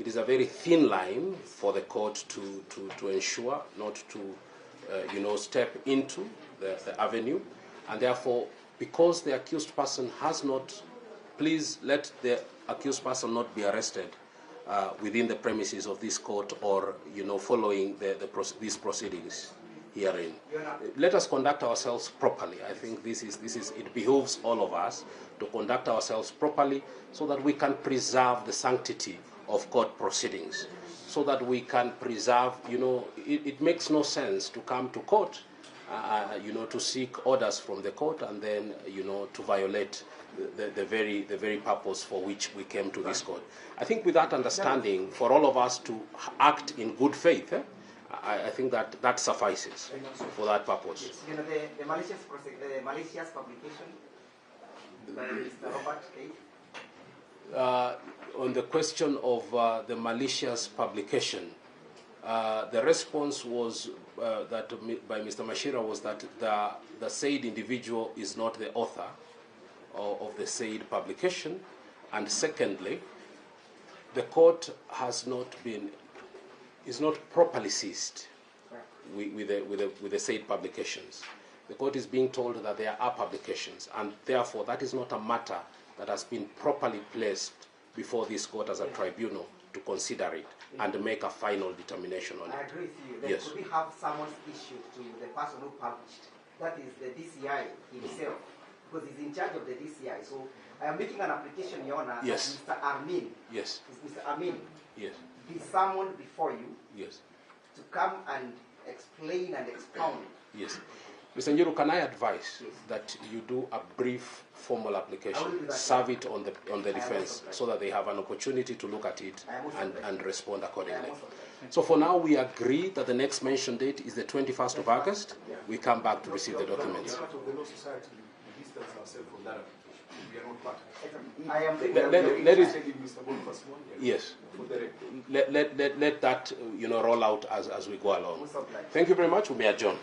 is a very thin line for the court to ensure not to, step into the avenue, and therefore, because the accused person has not, please let the accused person not be arrested within the premises of this court or, following these proceedings herein. Let us conduct ourselves properly. I think it behooves all of us to conduct ourselves properly so that we can preserve the sanctity of court proceedings, so that we can preserve, it makes no sense to come to court, to seek orders from the court and then, to violate the very purpose for which we came to this court. I think with that understanding, for all of us to act in good faith, I think that suffices for that purpose. The malicious publication by Mr. Robert K. On the question of the malicious publication, the response was that by Mr. Mashira was that the said individual is not the author of the said publication, and secondly, the court is not properly seized with the said publications. The court is being told that there are publications, and therefore that is not a matter that has been properly placed before this court as a tribunal to consider it and make a final determination on it. I agree with you. Then could we have someone's issue to the person who published? That is the DCI himself, because he's in charge of the DCI. So I am making an application, Your Honor, yes. that Mr. Armin, yes. Mr. Armin, yes. be summoned before you, yes. to come and explain and expound. Yes. Mr. Njuru, can I advise that you do a brief formal application, serve it on the defense so that they have an opportunity to look at it and respond accordingly. So for now, we agree that the next mentioned date is the 21st of August. We come back to receive the documents. Yes. Let that roll out as we go along. Thank you very much. We may adjourn.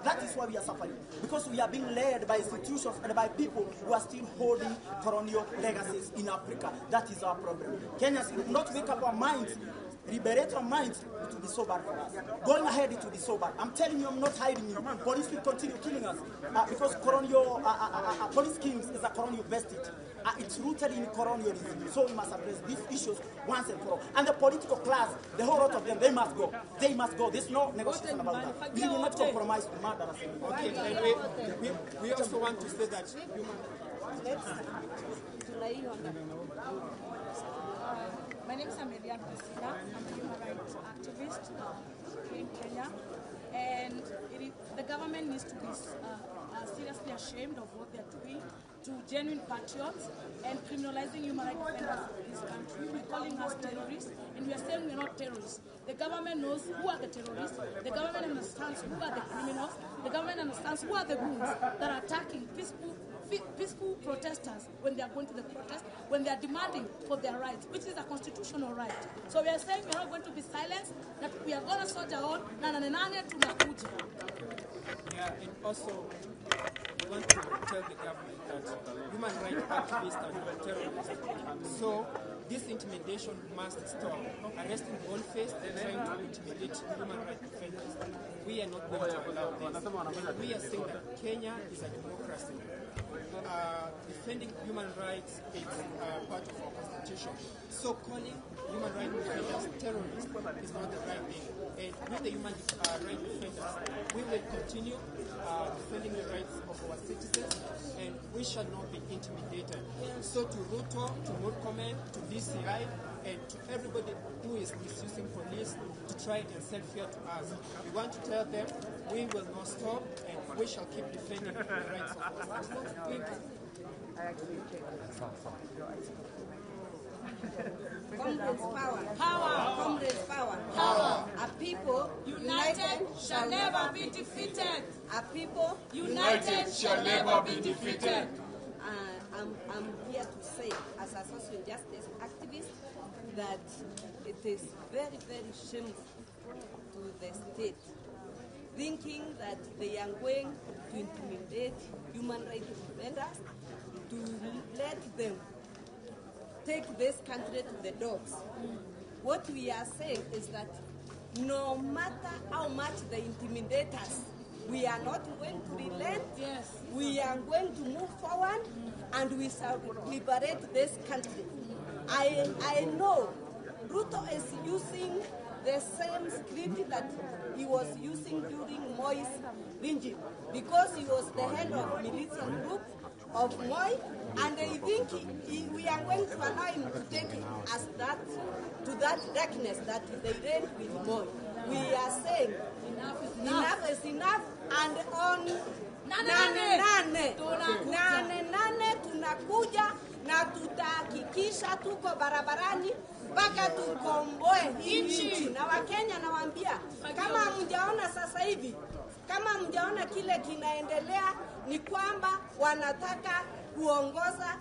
That is why we are suffering. Because we are being led by institutions and by people who are still holding colonial legacies in Africa. That is our problem. Kenyans will not wake up our minds, liberate our minds. It will be so bad for us. Going ahead, it will be so bad. I'm telling you, I'm not hiding you. Police will continue killing us because colonial police schemes is a colonial vestige. It's rooted in colonialism. So we must address these issues once and for all. And the political class, the whole lot of them, they must go. They must go. There's no negotiation about that. We will not compromise with murder. Okay, and we also want to say that my name is Amelia Priscilla. I'm a human rights activist here in Kenya. And the government needs to be seriously ashamed of what they're doing to genuine patriots and criminalizing human rights defenders in this country. We're calling us terrorists, and we are saying we're not terrorists. The government knows who are the terrorists. The government understands who are the criminals. The government understands who are the goons that are attacking peaceful protesters when they are going to the protest, when they are demanding for their rights, which is a constitutional right. So we are saying we are not going to be silenced, that we are going to soldier on, tunakuja. Yeah, and also we want to tell the government that human rights activists are not terrorists. So this intimidation must stop. Arresting Boniface and trying to intimidate human rights defenders. We are not going to allow this. And we are saying that Kenya is a democracy. Defending human rights is part of our constitution. So calling human rights defenders terrorists is not the right thing. And with the human rights defenders, we will continue defending the rights of our citizens, and we shall not be intimidated. So to Ruto, to Murkomen, to DCI, and to everybody who is misusing police to try and send fear to us, we want to tell them we will not stop, and we shall keep defending the rights of our citizens. Thank you. Comrades power. Power. Comrades power. Power. A people United shall never be defeated. A people United shall never be defeated. I'm here to say, as a social justice activist, that it is very, very shameful to the state thinking that they are going to intimidate human rights defenders, to let them take this country to the dogs. What we are saying is that no matter how much they intimidate us, we are not going to relent. Yes. We are going to move forward, and we shall liberate this country. I know Ruto is using the same script that he was using during Moi's regime, because he was the head of militant group of Moi, and I think we are going to allow him to take us to that darkness that they reigned with Moi. We are saying enough is enough, and on nane tunakuja na tutahakikisha tuko barabarani mpaka tukomboe nchi. Na Wakenya nawaambia, kama hamjaona sasa hivi, kama hamjaona kile kinaendelea, ni kwamba wanataka kuongoza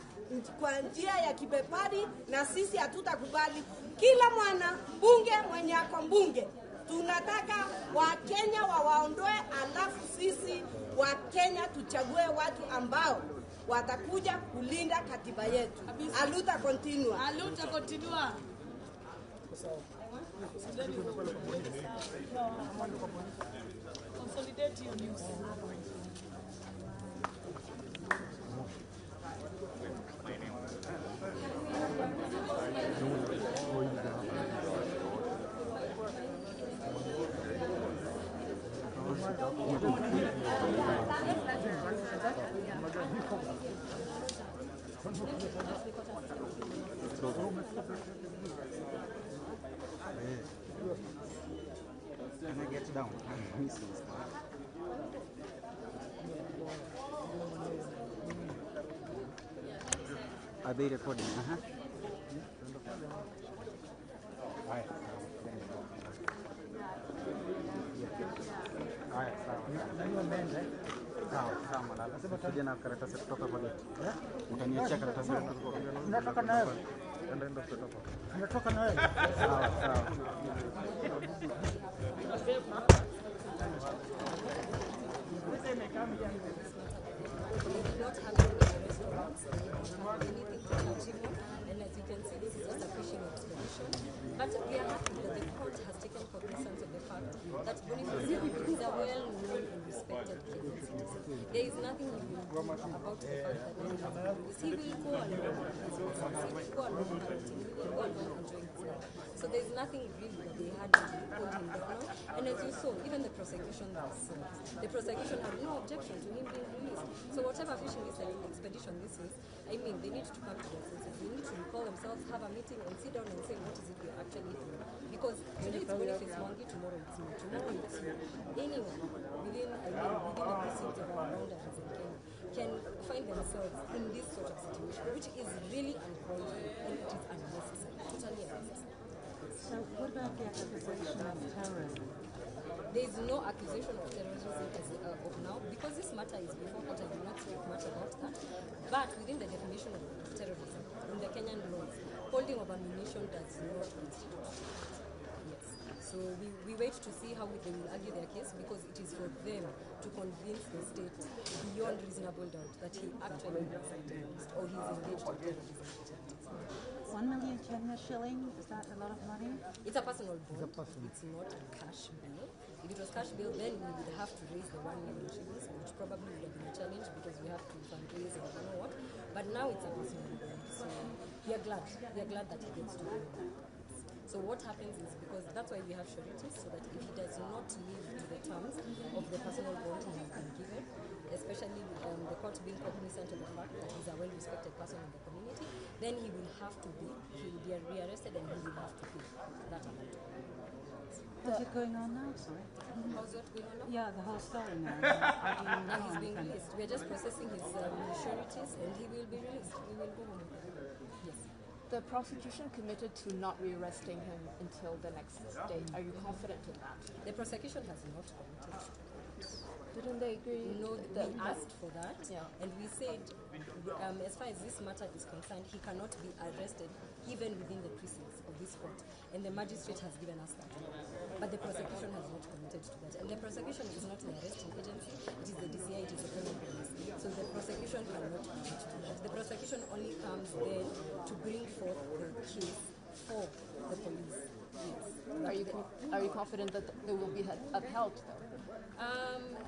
kwa njia ya kibepari, na sisi hatutakubali. Kila mwana bunge mwenye ako mbunge, tunataka Wakenya wawaondoe, alafu sisi Wakenya tuchague watu ambao watakuja kulinda katiba yetu. Aluta continua. Aluta continua. Consolidate your news. Can I get down? Are they recording? Haya. Haya, sawa. Sawa, malala. Sasa na karatasi kutoka kwa geti. Utaniachia karatasi kutoka kwa geti. Unatoka na wewe? Ndio kutoka. Unatoka na wewe? Sawa, sawa. not have any arrest warrants, they don't have anything to charge him on, and as you can see, this is just a fishing expedition. But we are happy that the court has taken cognizance of the fact that Boniface Mwangi is a well-known and respected Kenyan citizen. There is nothing he will do about the fact that he has been released. He will go along with his business, he will go along hunting, he will go along enjoying his life. So there is nothing really that they had to hold him down on. And as you saw, even the prosecution had no objection to him being released. So whatever fishing expedition this is, I mean, they need to come to their senses. They need to recall themselves, have a meeting, and sit down and say, what is it we're actually doing? Because today it's Boniface Mwangi, tomorrow it's me, tomorrow it's you. Anyone within the precincts of our boundaries in Kenya can find themselves in this sort of situation, which is really uncalled for and it is unnecessary, totally unnecessary. So what about the accusation of terrorism? There is no accusation of terrorism as of now, because this matter is before court. I do not speak much about that. But within the definition of terrorism, in the Kenyan laws, holding of ammunition does not constitute. Yes. So we wait to see how they will argue their case, because it is for them to convince the state beyond reasonable doubt that he actually is a terrorist or he is engaged in terrorism activities. 1 million Kenya shilling, is that a lot of money? It's a personal bond. It's not a cash bill. If it was cash bill, then we would have to raise the 1 million shillings, which probably would have been a challenge because we have to fundraise and I don't know what. But now it's a personal bond. So we are glad that he gets to do that. So what happens is, because that's why we have sureties, so that if he does not live to the terms of the personal bond he has been given, especially the court being cognizant of the fact that he's a well-respected person in the community, then he will be rearrested and he will have to pay that amount. How's it going on now? Sorry. How's what going on now? Yeah, the whole story now. How do you know? Now he's being released. We are just processing his sureties and he will be released. We will go home. Yes. The prosecution committed to not rearresting him until the next date. Are you confident in that? The prosecution has not committed. Didn't they agree? No, we asked for that, and we said, as far as this matter is concerned, he cannot be arrested even within the precincts of this court, and the magistrate has given us that. But the prosecution has not committed to that, and the prosecution is not the arresting agency, it is the DCI, it is the Kenyan police. So the prosecution cannot commit to that. The prosecution only comes then to bring forth the case for the police. Yes. Are you confident that they will be upheld though?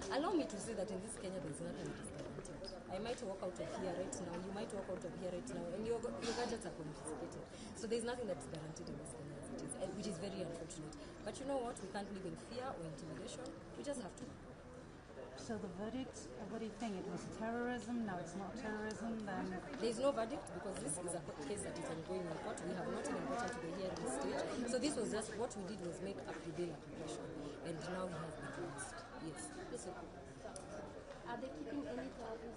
Allow me to say that in this Kenya there is nothing that is guaranteed. I might walk out of here right now, you might walk out of here right now, and your gadgets are confiscated. So there is nothing that is guaranteed in this Kenya as it is, which is very unfortunate. But you know what? We can't live in fear or intimidation. We just have to. So the verdict, what do you think? It was terrorism, now it's not terrorism, then? There is no verdict because this is a case that is ongoing in court. We have not even gotten to the hearing stage. So this was just, what we did was make a pre-bail application. And now we have been released. Yes. Listen. Are they keeping any charges?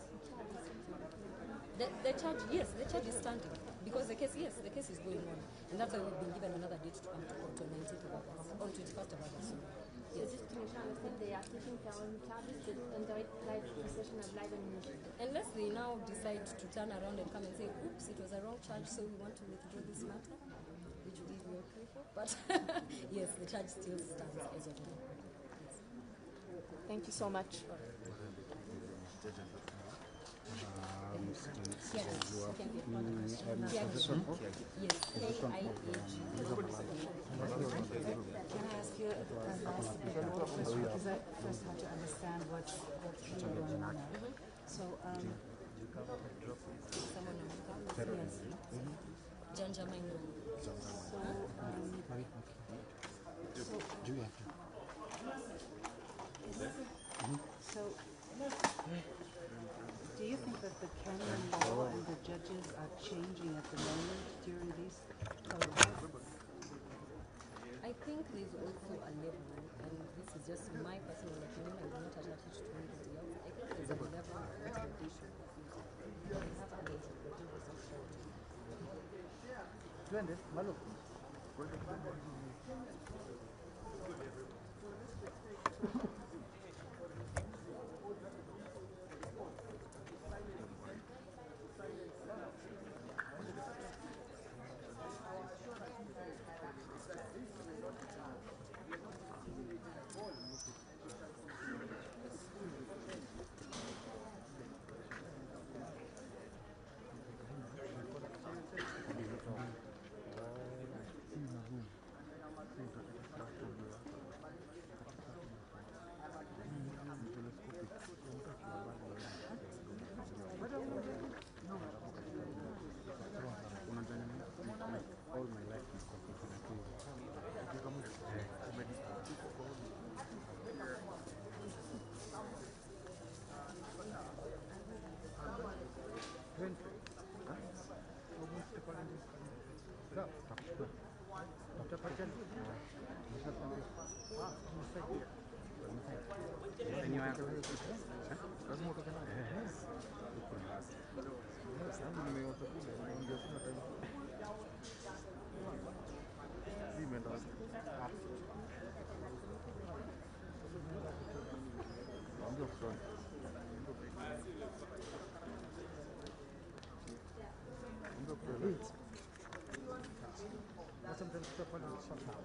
The charge, yes, the charge is standing. Because the case is going on. And that's why we've been given another date to come to court on 19th of August, on 21st of August. Yes. So just to make sure I understand, they are keeping their own charges until decision of live ammunition. Unless they now decide to turn around and come and say, oops, it was a wrong charge, so we want to withdraw this matter, which we did work for. But yes, the charge still stands as of now. Yes. Thank you so much. Yes, can be yes, KIAG. Can I ask you a last bit more question? Because I first have to understand what's really going on now. So, Janja Minor. So, do you think that the Kenyan law and the judges are changing at the moment during these protests? I think there's also a level, and this is just my personal opinion, I will not attach it to anybody else. I think there's a level of intimidation. We have to make it better with some sort. Eneo yako. Lazima utoke nayo. Sababu nimeota kule, naingia kuna time. Hii imeenda wapi? Ndio kutoka. Ndio kutoka. Sometimes people shut up.